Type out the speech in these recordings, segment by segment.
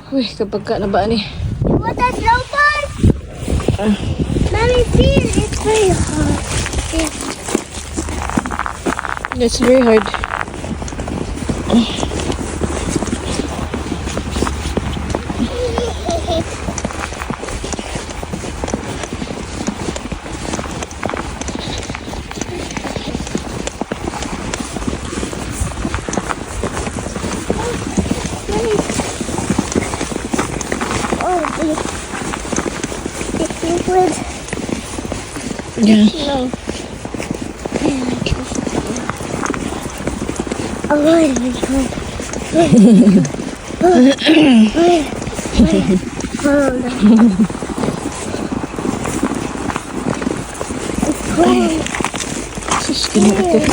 Uy, kapag ka na ba ni? You want a snowboard? Mommy, feel it's very hard. It's very hard. Yeah. No. Oh, wait, hold on. It's cold. Sus, kinakata.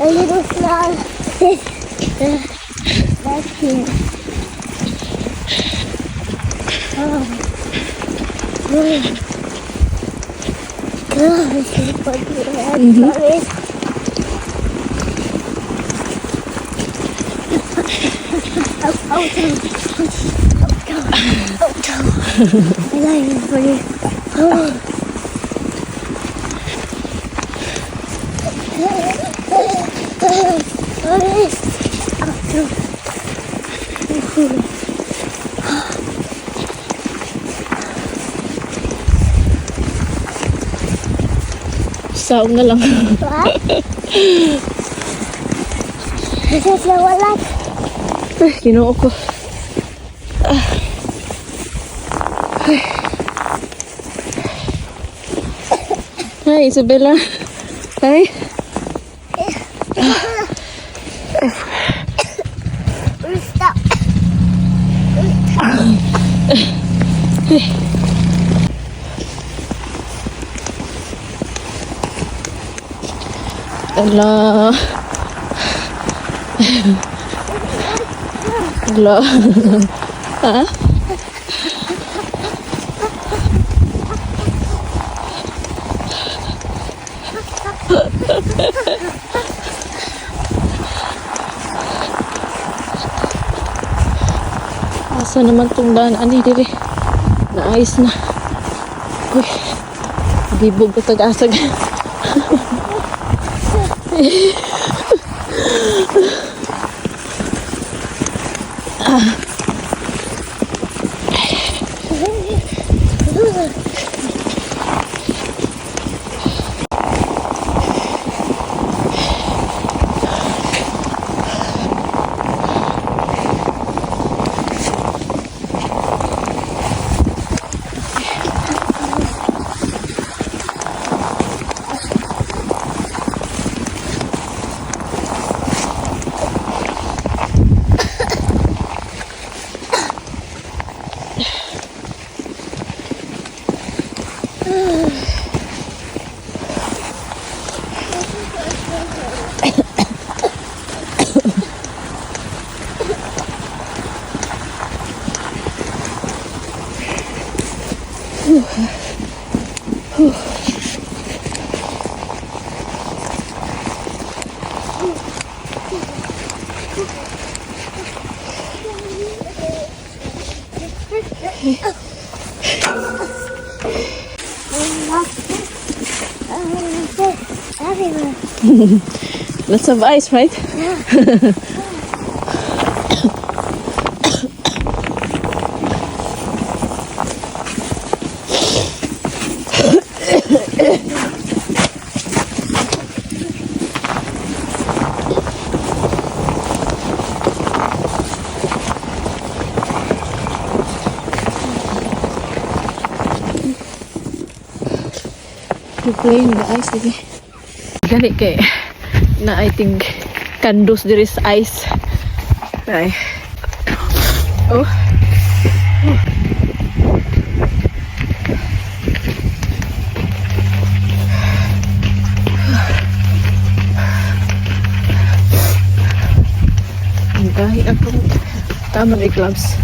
A little small fish back here. Oh, this is what we have. I like it for you. Saong na lang. What? This is the one like. Ay, kinuha ko. Hi, Isabella. Hi. Stop. Ala. Ala. Ha? Asa naman tong daan ani diri? Naayos na. Uy. Dibog ka tag-asag. Everywhere. Lots of ice, right? Yeah. You play in the ice, Davy. Gani kay na I think kandos there is ice. Ay. Oh. Ang gahi akong tama ni gloves.